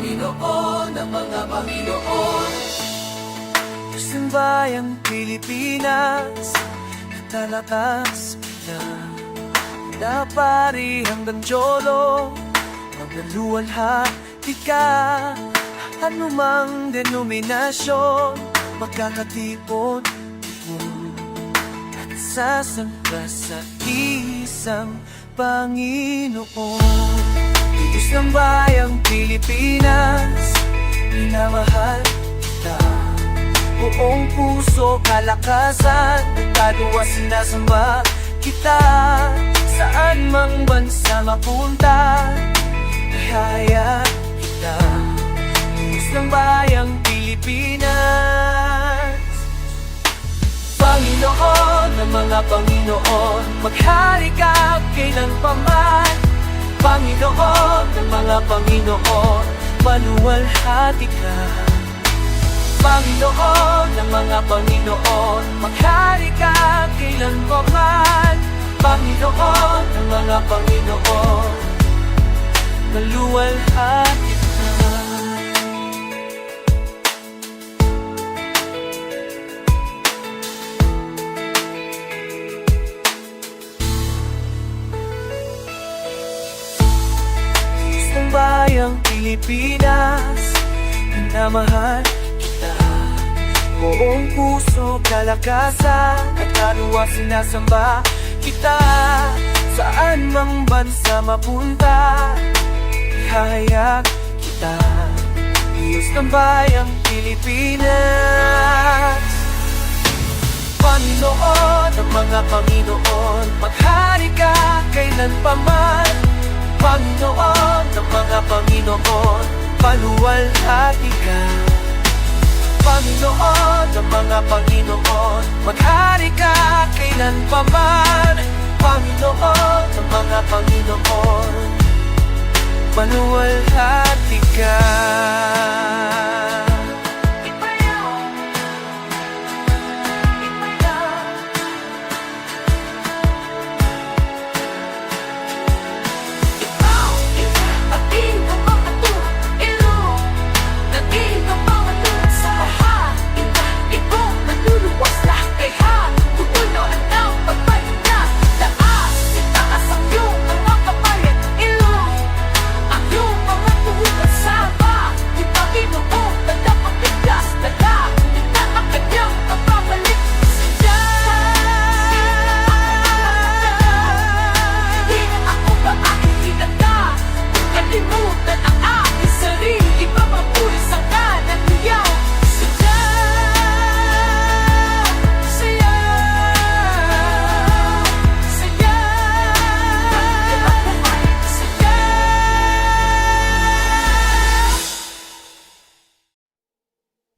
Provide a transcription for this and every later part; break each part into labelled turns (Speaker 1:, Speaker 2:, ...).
Speaker 1: Panginoon ng mga Panginoon.
Speaker 2: Diyos ng bayang Pilipinas, natalakas na napari hanggang Jolo, maglaluwalhati ka. Anumang denominasyon, magkakatipon-tipon at sasangka sa isang Panginoon. Diyos ng bayang Pilipinas, minamahal kita. Buong puso, kalakasan, pagkadwa sinasamba kita. Saan mang bansa mapunta, ihahaya kita. Diyos ng bayang Pilipinas, Panginoon ng mga Panginoon, maghari ka kailanpaman. Panginoon ng mga Panginoon, maluwalhati ka. Panginoon ng mga Panginoon, maghari ka kailanpaman. Panginoon ng mga Panginoon, maluwalhati ka. Ng bayang Pilipinas, minamahal kita. Buong puso, kalakasan at kaluwa sinasamba kita. Saan mang bansa mapunta, ihahayag kita. Diyos ng bayang Pilipinas, Panginoon ng mga Panginoon, maghari ka kailanpaman. Panginoon ng mga Panginoon, maluwalhati ka. Panginoon ng mga Panginoon, maghari ka kailanpaman. Panginoon ng mga Panginoon, maluwalhati ka.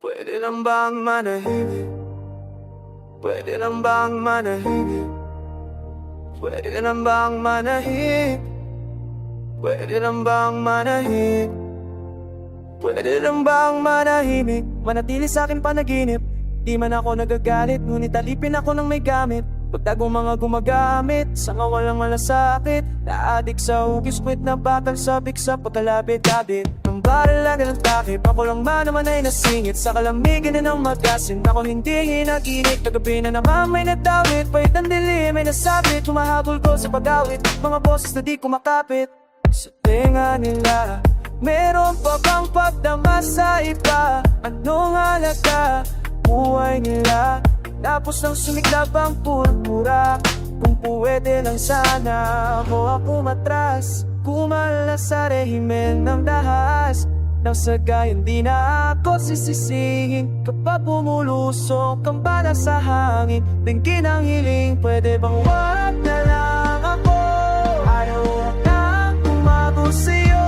Speaker 2: Pwede lang bang manahimik? Pwede lang bang manahimik? Pwede lang bang manahimik? Pwede lang bang manahimik? Pwede lang bang manahimik? Manatili sa akin panaginip. Di man ako nagagalit, ngunit alipin ako ng may gamit. Pagtagong mga gumagamit, sa nga walang malasakit. Naadik sa hugis, kwit na bakal sa biksa, pagkalapit-labit. Ang baril lang ng takip, ako lang man naman ay nasingit. Sa kalamigin na ng magasin, ako hindi hinaginit. Kagabi na naman may nadawit, pahit ng dilim ay nasabit. Humahabol ko sa pag-awit, mga boses na di kumakapit. Sa tenga nila, meron pa bang pagdama sa iba? Anong halaga? Buhay nila tapos nang sumiklab ang purpura. Kung pwede lang sana ako matras, kumala sa rehimen ng dahas. Nang sa gayon di na ako sisisihin kapag bumulusok ang bala sa hangin. Tingin ang hiling, pwede bang wag na lang ako? Ayaw nang umabot sa'yo.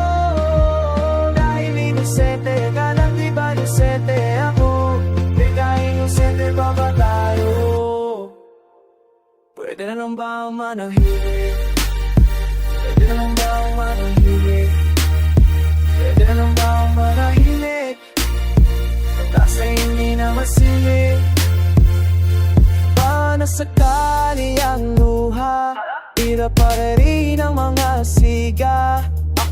Speaker 2: Dahil inosente ka lang, di ba inosente ako? Bigay inosente ba ba tayo? Pwede na lang ba manahimik? Pwede na lang ba manahimik? Pwede na lang ba manahimik? Kasi hindi na masingit. Paano sakali ang luha? Tira pa rin ang mga siga.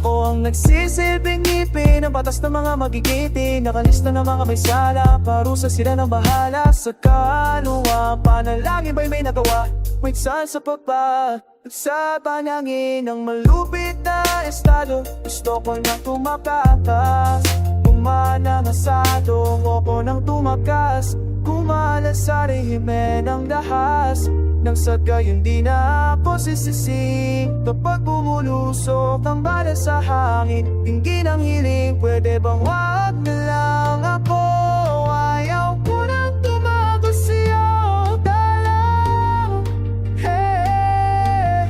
Speaker 2: Ako ang nagsisilbing ngipin ng batas ng mga magigiting. Nakalista ng mga may sala, parusa sila ng bahala. Sa kaluwa, panalangin ba'y may nagawa? May saan sa pagpa sa panangin ng malupit na estado. Gusto ko nang tumakatas, kumana masadong ako nang tumakas. Kumala sa rehimen ng dahas, nang sa gayon di na ako sisisi. Kapag bumulusok ang bala sa hangin, tingin ang hiling, pwede bang wag na lang ako? Ayaw ko nang tumagos sa'yo, dalang. Hey,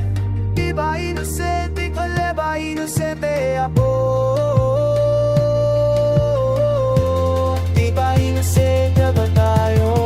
Speaker 2: di ba inosente ka, ba inosente ako? Di ba inosente ba tayo?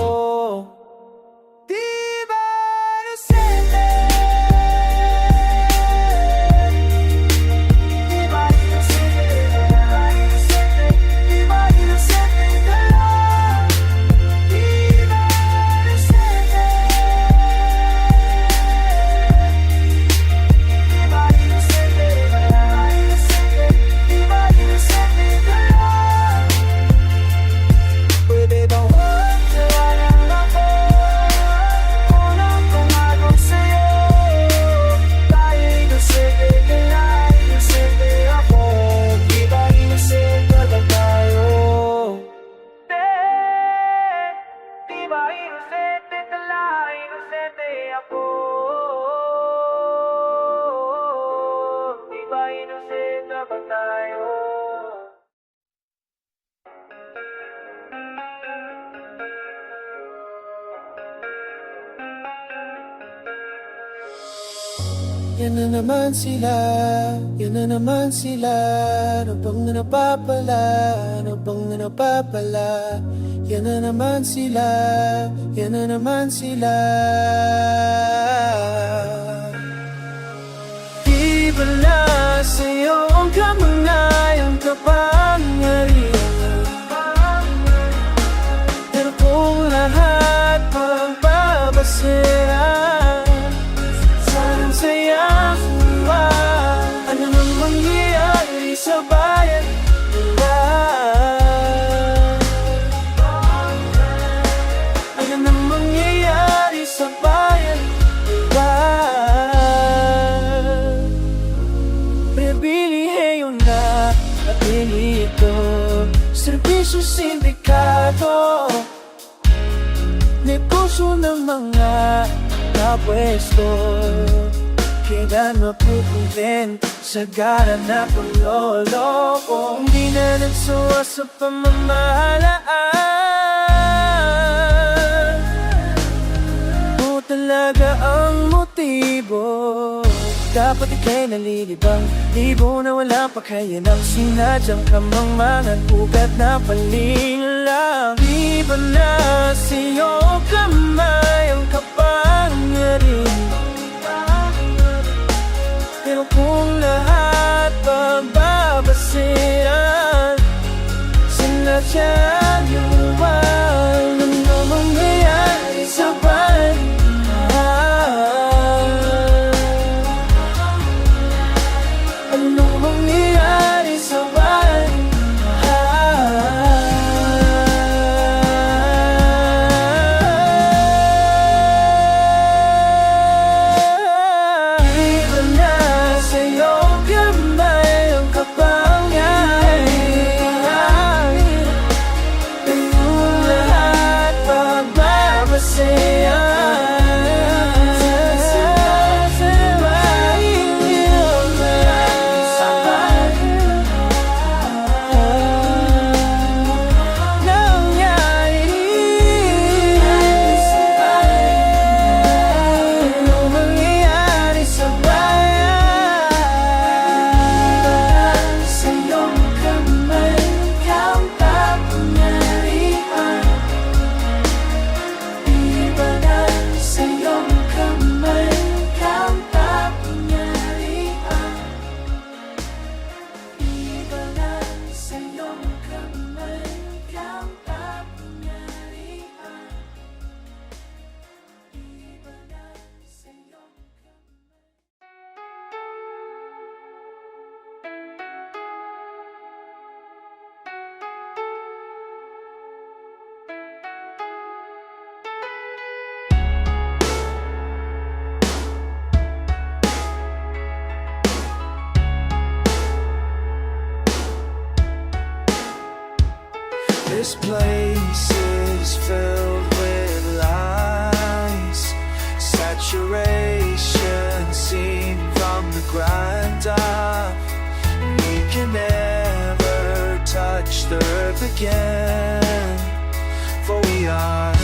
Speaker 2: Yan na naman sila, yan na naman sila. Ano bang na napapala, ano bang na napapala? Yan na naman sila, yan na naman sila. Di ba na sa'yo ang kamangayang kapangyarihan? Pero kung lahat pagbabasehan saya, ano nang mangyayari sa bayan nila? Ano nang mangyayari sa bayan nila? Pribilehiyo na at ito, serbisyo sindikato, negosyo ng mga napwesto. Kailan mapupuntin sa gara na paglolo ko? Hindi na nagsuwa sa pamamahalaan. O talaga ang motibo? Dapat ika'y nalilibang libo na walang pakayanang sinadyang kamangmangan, ugat na palinlang. Di ba na sa'yo kamay ang kapangyarihan? Pero kung lahat pagbabasiran, sinadya niyo ba ano na mangyayari sa bayan? Ano mangyayari sa bayan? This place is filled with lies, saturation seen from the ground up. We can never touch the earth again, for we are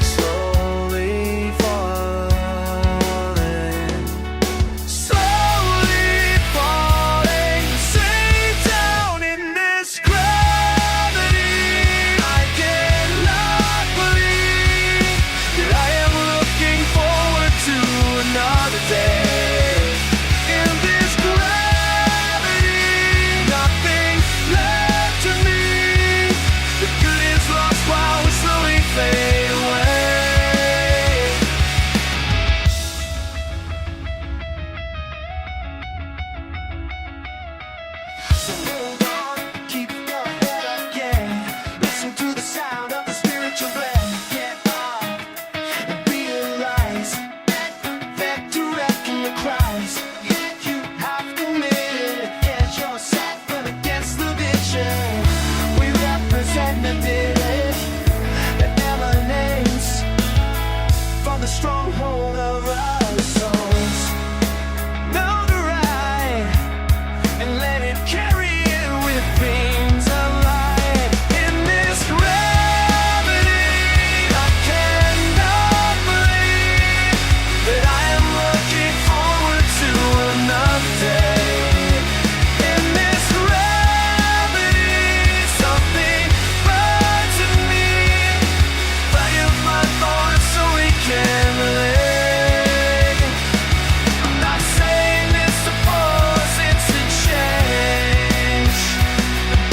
Speaker 2: slowly falling, slowly falling, straight down in this gravity. I cannot believe that I am looking forward to another day. In this gravity, nothing left to me. The good is lost while we slowly fade away. So hold on, keep your head up, yeah. Listen to the sound of the spiritual blend. Get up and realize that to reckon the cries. You have committed against yourself and against the vision. We represent the divinity that emanates from the stronghold of our souls. Know the right and let it carry it with beams of light. In this gravity, I cannot believe that I am looking forward to another day. In this gravity, something burns in me. Fire my thoughts so we can relate. I'm not saying this to force it to change,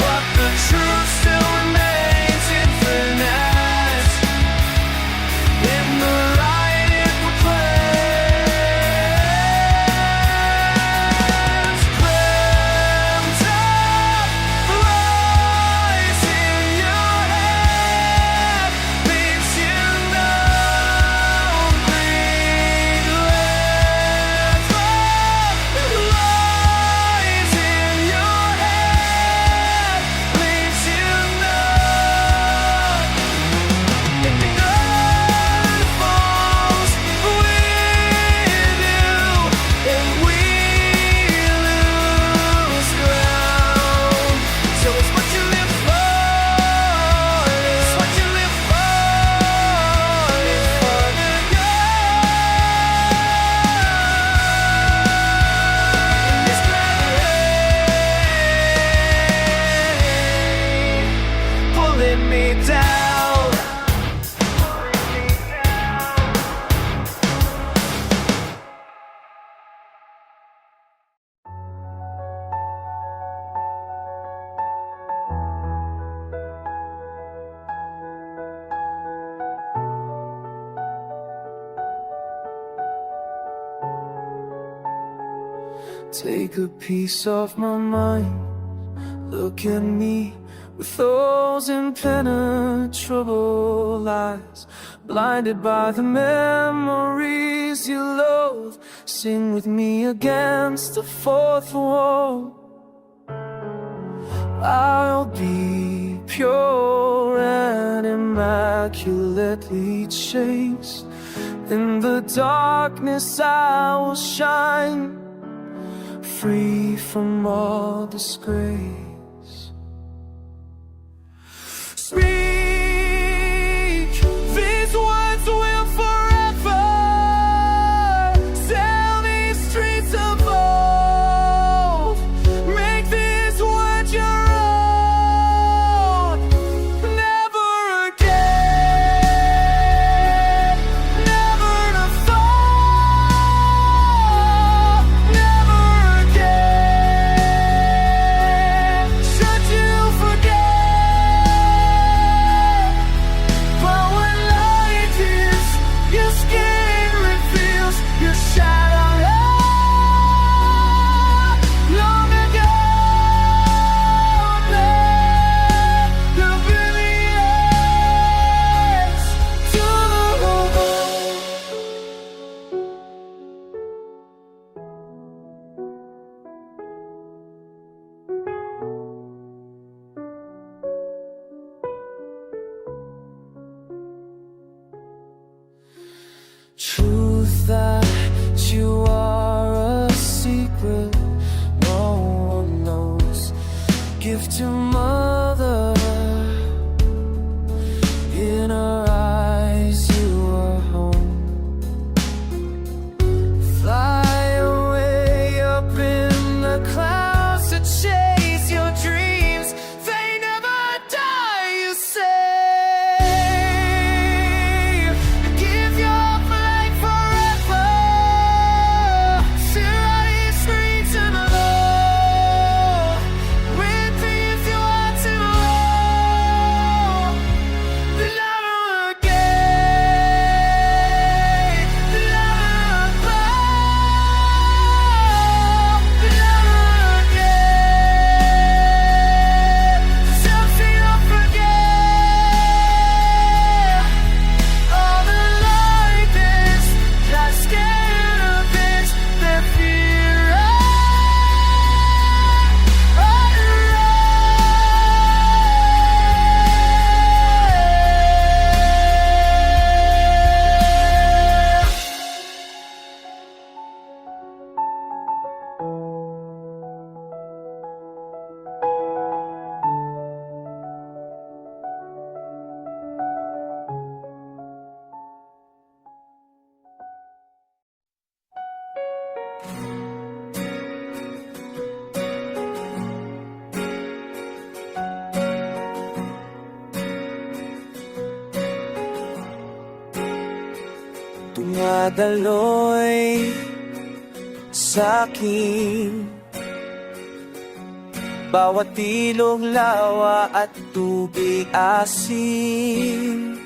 Speaker 2: but the truth still remains infinite. In the light it proclaims, dreamt up lies in your head, leaves you numb, breathless. Lies in your head, leaves you numb. If the earth falls with you, and we lose ground. So it's what you live for, it's what you live for, it's for the good. In this gravity, pulling me down. Take a piece of my mind, look at me with those impenetrable eyes, blinded by the memories you loathe. Sing with me against the fourth wall. I'll be pure and immaculately chaste. In the darkness I will shine, free from all disgrace. Speak, these words will forever sail these streets of old. Make these words your own. Never again, never to fall, never again. Truth that you are a secret no one knows. Gift to mother. In her eyes you are home. Fly away up in the clouds to chase your dreams. They never die, you say. Give your flag forever to right streets and alone. Repeat your heart and alone. The never again. The never fall. The never again. Something I'll forget. All the lightness that scared of this, that fear Tumadaloy sa'kin bawat ilog, lawa at tubig asin.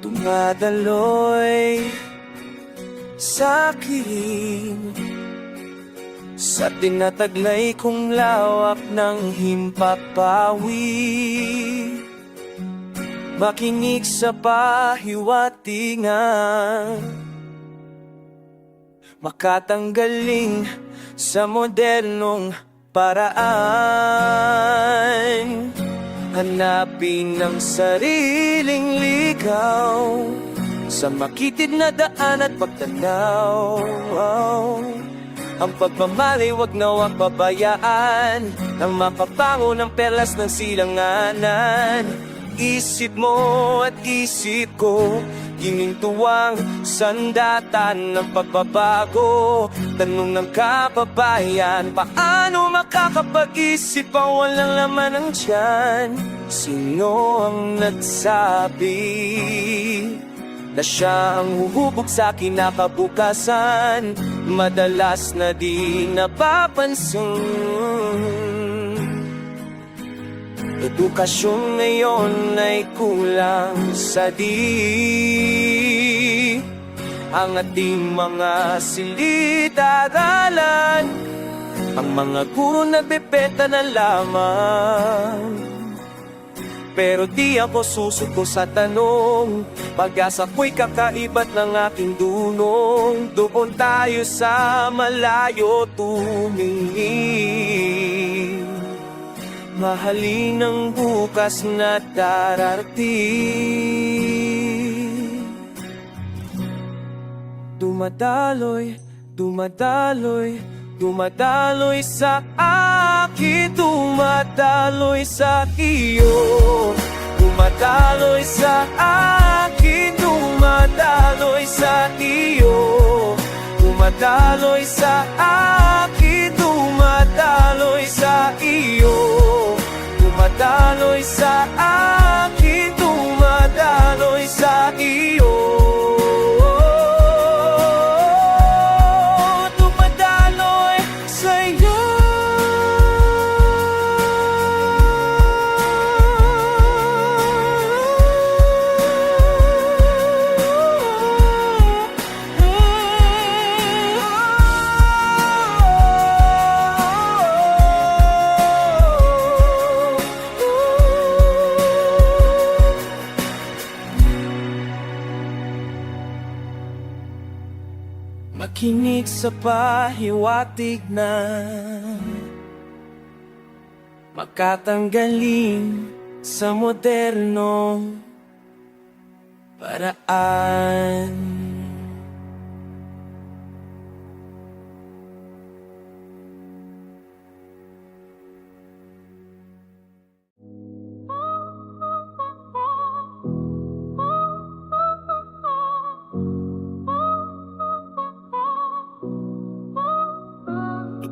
Speaker 2: Tumadaloy sa'kin sa tinataglay kong lawak ng himpapawi. Makinig sa pahiwatingan, makatanggaling sa modernong paraan. Hanapin ang sariling ligaw sa makitid na daan at pagtanaw. Ang pagmamali wag na wag pabayaan, ang mapapango ng perlas ng silanganan. Isip mo at isip ko, ginintuwang sandata ng pagbabago. Tanong ng kababayan, paano makakapag-isip ang walang laman ng tiyan? Sino ang nagsabi na siya ang huhubog sa kinakabukasan? Madalas na di napapansin. Edukasyon ngayon ay kulang sa ang ating mga silid-aralan. Ang mga guro nagbebenta na lamang, pero di ako susuko sa tanong. Pag-asa ko'y kakaiba't ng aking dunong. Doon tayo sa malayo tumingin. Mahalin ang bukas na darating. Dumadaloy, dumadaloy, dumadaloy sa akin, dumadaloy sa iyo. Dumadaloy sa akin, dumadaloy sa iyo. Dumadaloy sa akin, dumadaloy sa iyo. Dumadaloy sa akin, dumadaloy sa iyo. Dumadaloy sa iyo. Makinig sa pahiwatig na makatanggaling sa modernong paraan.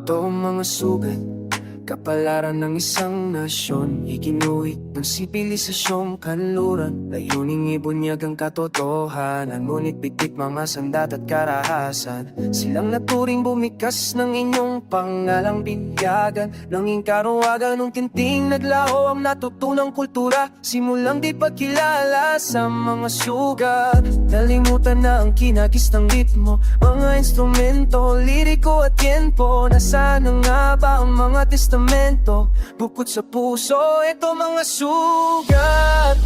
Speaker 2: Ito ang mga sugat, kapalaran ng isang nasyon. Iginuhit ng sibilisasyong kanluran, layuning ibunyag ang katotohanan. Ngunit bitit mga sandat at karahasan, silang naturing bumikas ng inyong pangalang binyagan. Nanging karuwagan ng tinting naglaho ang natutunang kultura, simulang di pagkilala sa mga sugat. Nalimutan na ang kinagis ng ritmo, mga instrumento, liriko at tiempo. Nasaan na nga ba ang mga testamento? Bukod sa puso, ito mga sugat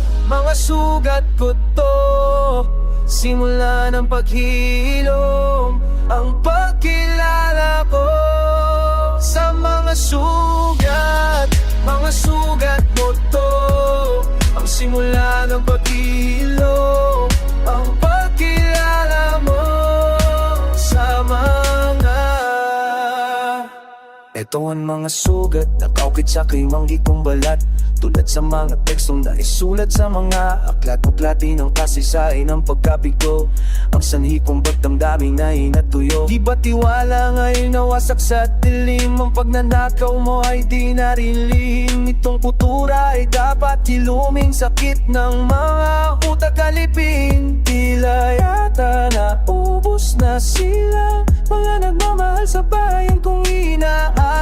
Speaker 2: ko to. Simula ng paghilom, ang pagkilala ko sa mga sugat mo to. Ang simula ng paghilom, ang pagkilala mo sa mga. Ito ang mga sugat na kaukit sa krimanggi kong balat, tulad sa mga tekstong naisulat sa mga aklat-uklati ng kasaysayan ng pagkabigo. Ang sanhi kong bagdamdamin na inatuyo, di ba tiwala ngayon nawasak sa dilim? Ang pagnanakaw mo ay di narilim. Itong kultura ay dapat iluming, sakit ng mga utak alipin. Tila yata naubos na sila, mga nagmamahal sa bayan kung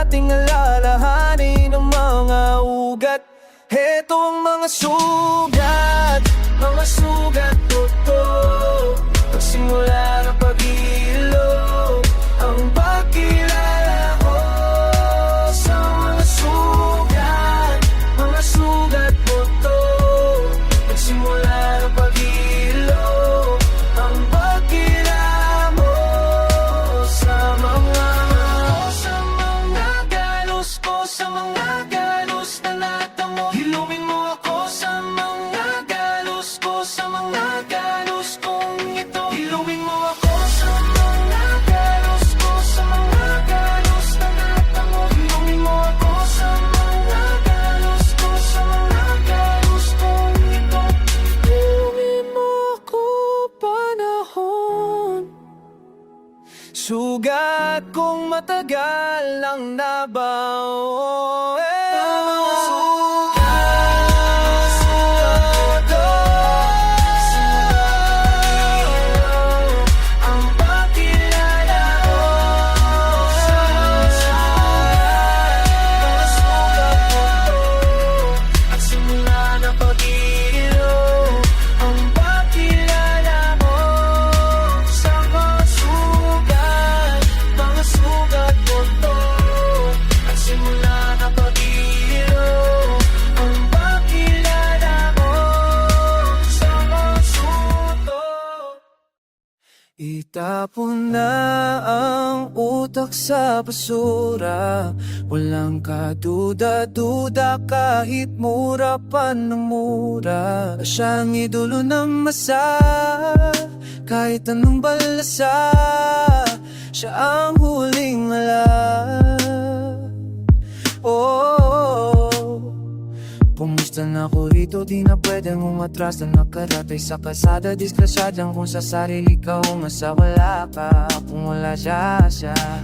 Speaker 2: ating alalahanin ang mga ugat. Heto ang mga sugat ko to. Pagsimula ng pag-ilog, ang pagkilala ko sa mga sugat ko to. Pagsimula ng pag-ilog, ang pagkilala mo sa mga galos na natamo. Hilumin mo ako sa mga galos ko, sa mga galos kong ito. Hilumin mo ako sa mga galos ko, sa mga galos na natamo. Hilumin mo ako sa mga galos ko, sa mga galos kong ito. Hilumin mo ako panahon, sugat kong matagal ang nabaon. Itapon na ang utak sa basura, walang kaduda-duda kahit mura pa ng mura. Siyang idolo ng masa, kahit anong balasa, siya ang huling malas. Pumusta na ako rito, di na pwedeng umatras na nakaratay sa kalsada. Disgrasyadang kung sa sarili ka umasa, wala ka kung wala siya.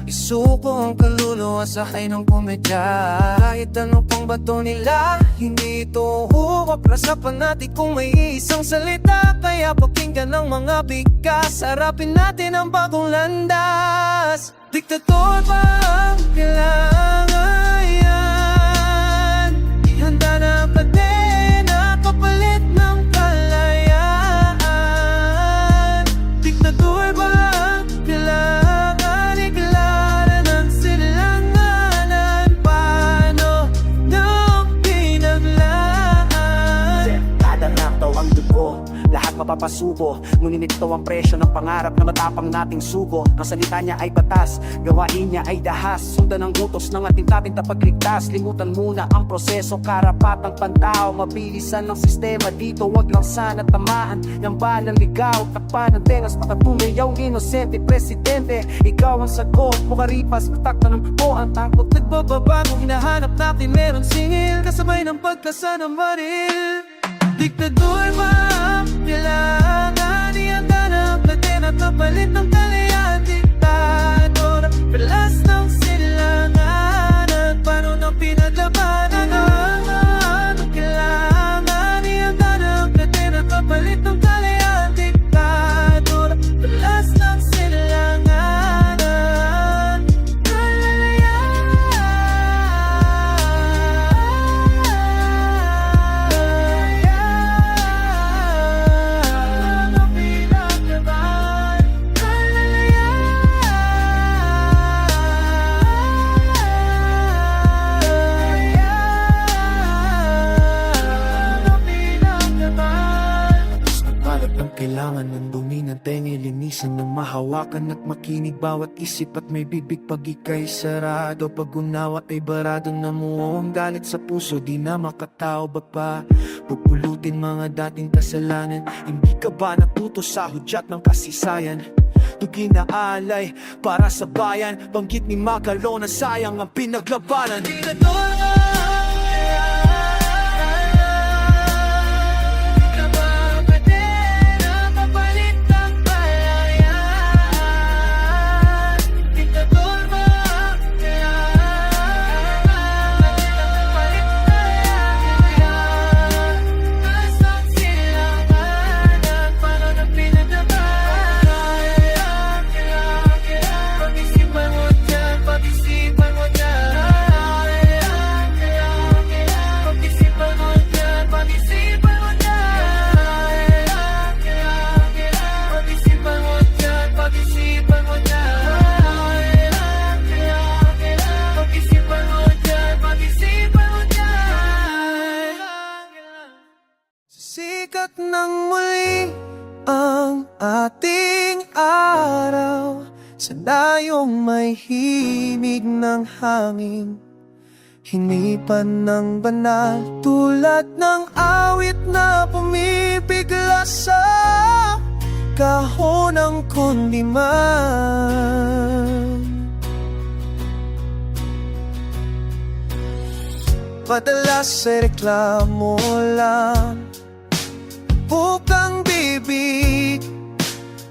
Speaker 2: Isuko ang kaluluwa sa hay ng komedya, kahit ano pang bato nila, hindi ito uwaprasapan natin kung may isang salita. Kaya pakinggan ng mga bigkas, harapin natin ang bagong landas. Diktator ba ang kailangan yan? Ihanda na kadena kapalit ng kalayaan. Diktator ba ang kailangan? Iklara ng silanganan, paano nang pinaglaan?
Speaker 3: Kada naktaw ang dugo, lahat mapapasubo. Ngunit ito ang presyo ng pangarap na matapang nating sugo. Ang salita niya ay batas, gawain niya ay dahas. Sundan ang utos ng ating tatinta pagligtas. Limutan muna ang proseso, karapatang pantao. Mabilisan ng sistema dito, wag lang sana tamaan. Yang balang ligaw, takpan ng tengas, makatumayaw inosente presidente. Ikaw ang sagot, mukaripas, matakta ng po ang tangkot. Nagbababago, hinahanap natin meron singil, kasabay ng pagkasa ng baril. Diktador ba ang kailangan? Ihanda na ang kadena, kapalit ng kalayaan. Diktador, pelas ng silang
Speaker 2: kayang ilinisan ng mahawakan at makinig bawat isip at may bibig pag ika'y sarado. Pag unawa ay barado na mo ang galit sa puso, di na makatao ba pa pupulutin mga dating kasalanan? Hindi ka ba natuto sa hudyat ng kasaysayan? Tugi na alay para sa bayan, banggit ni Macalo na sayang ang pinaglabanan. Sikat ng muli ang ating araw, sa dayong may himig ng hangin, hinipan ng banal, tulad ng awit na pumipigla sa kahon ng kundiman. Madalas ay reklamo lang, bukang bibig,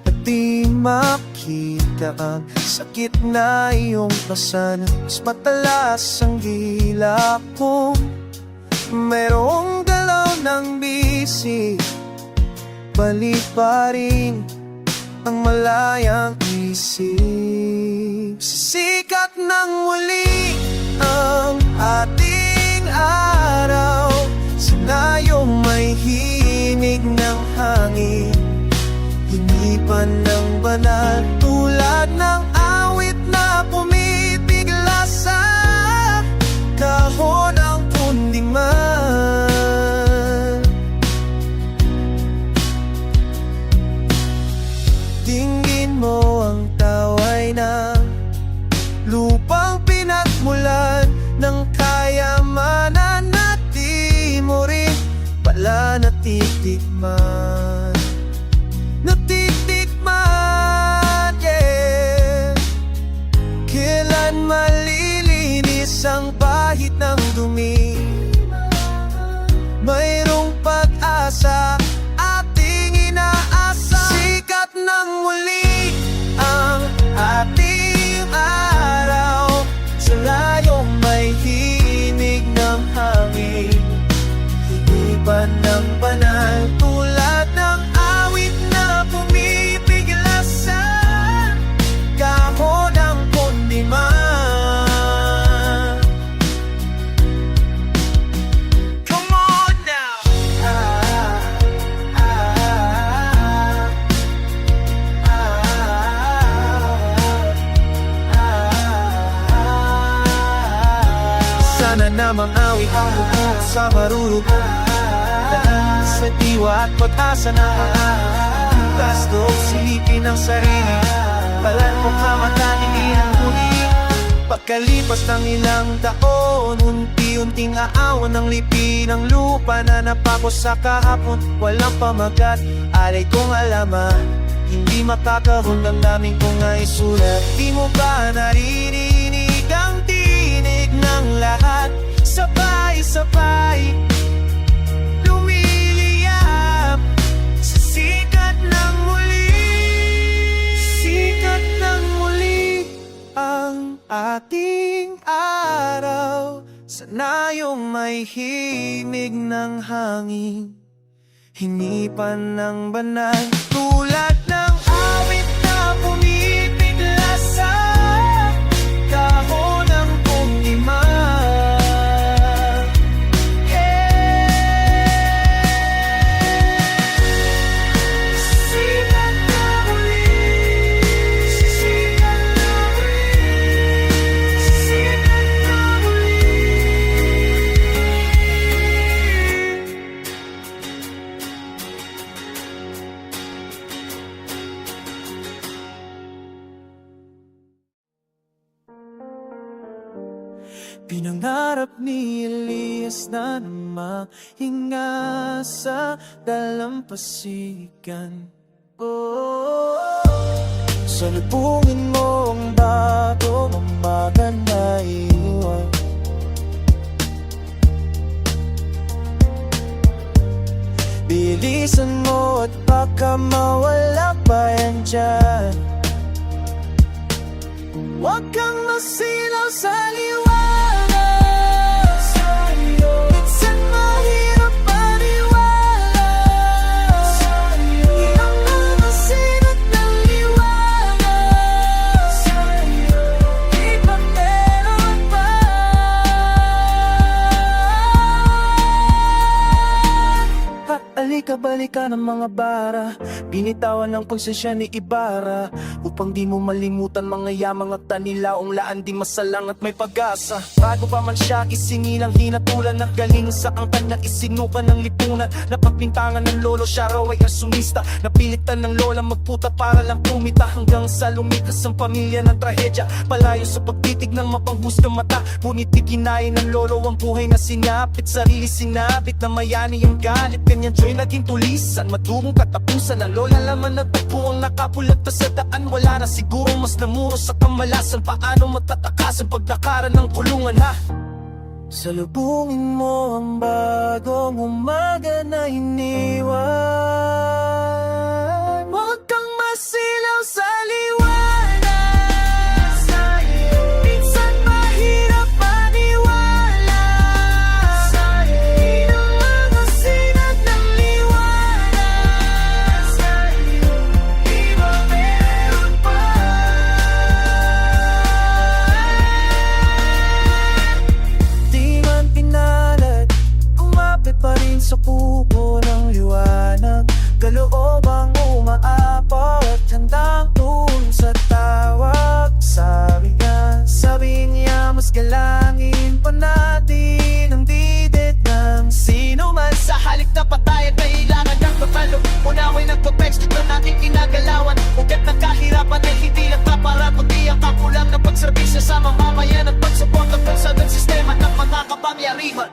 Speaker 2: at di makita ang sakit na iyong pasan. Mas matalas ang gila kung mayroong galaw ng bisig, balik pa rin ang malayang isip. Sikat ng muli ang ating araw, sa iyong may himig ng hangin, hinipan ng banal, tulad ng awit na pumipigla sa kahon ng kundiman. Dinggin mo ang taway ng lupang pinagmulan ng kayamanan na di mo rin pala natitikman. Natitikman, yeah. Kailan malilinis ang bahid ng dumi? Mayroong pag-asa ating inaasa. Sikat ng muli ang ating araw, sa layong may himig ng hangin, hinipan ng banal, tulad ng awit na pumipigla sa kahon ng kundiman. Come on now! Sana namang awit ang bubuk sa marurugong, sa diwa at pag-asa na bukas doon silipin ang sarili, balat mo kamata hindi ng huli. Pagkalipas ng ilang taon, unti-unting aawan ng lipi ng lupa na napako sa kahapon. Walang pamagat, alay kong alaman, hindi makakahon ang daming kong ay sulat. Di mo ba naririnig ang tinig ng lahat? Sabay-sabay lumiliyap sa sikat ng muli. Sikat ng muli ang ating araw, sa iyong may himig ng hangin, hinipan ng banal, tulad ng awit na pumipigla sa kahon ng kundiman. Sikat na muli, sikat na muli, sikat na muli. Pinangarap ni Elias na mahinga sa dalampasigan. Oh, salubungin mo ang bagong umaga na iwan. Bilisan mo at baka mawala pa yan dyan. Huwag kang masilaw sa liwanag sa'yo. Minsan mahirap maniwala sa'yo. Ang mga sinat ng liwanag sa'yo. Di ba meron pa? At alika-balika ng mga bara, binitawan ng pagsasya ni Ibarra, upang di mo malimutan mga yamang at tanilaong laan di masalang at may pag-asa. Bago pa man siya isingilang hinatulan, nagaling sa angkan na isinukan ng lipunan. Napagpintangan ng lolo, siya raw ay arsumista. Napilitan ng lola magputa para lang kumita, hanggang sa lumikas ang pamilya ng trahedya. Palayo sa pagtitig ng mapanghustong mata, ngunit ikinain ng lolo ang buhay na sinapit. Sarili sinabit na mayani ang galit, ganyan joy naging tulisan, madugong katapusan. Ang lola laman nagtagpo ang nakapulat pa sa daan. Wala na siguro mas namuro sa kamalasan. Paano matatakasan pag nakaran ng kulungan, ha? Salubungin mo ang bagong umaga na iniwan. Huwag kang masilaw sa liwanag sa'yo. Minsan mahirap maniwala sa'yo. Ang mga sinat ng liwanag sa'yo. Di ba meron pa? Di man pinalad, umapit pa rin sa kubo ng liwanag. Kaloob ang umaapaw at handang tuon sa tawag. Sabi niya mas galangin pa natin ang didit ng sino man. Sa halik na patayan, kailangan ng papalo. Unaway nagpo-text na natin kinagalawan. Ugat ng kahirapan ay hindi lang para kundi ang kapulang ng pagserbisyo sa mamamayan at pagsuporta sa sistema ng mga kapangyarihan.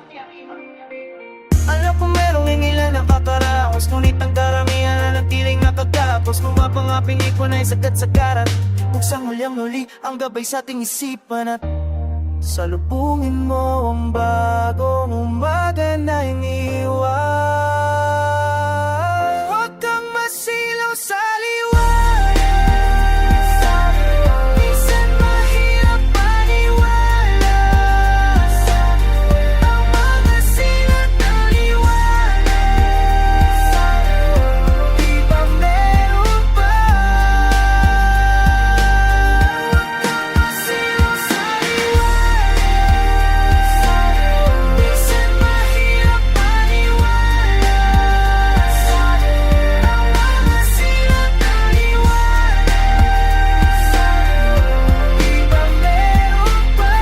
Speaker 2: Alam ko merong hingilan na kakaraos, ngunit ang karamihan na natiling nakagapos. Mapangaping ipon ay sagat-sagaran. Buksang hulyang huli ang gabay sa ating isipan. At salubungin mo ang bagong umaga na iniwan. Huwag kang masilaw sa liwanag sa'yo. Minsan mahirap maniwala sa'yo. Ang mga sinat ng liwanag sa'yo. Di ba meron pa? Huwag kang masilaw sa liwanag sa'yo. Minsan mahirap maniwala sa'yo. Ang mga sinat ng liwanag sa'yo. Di ba meron pa?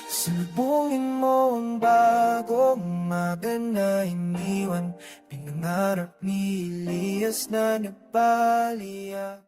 Speaker 2: Salubungin mo ang bagong umaga na iniwan. Pinangarap ni Elias na nagpaliyak.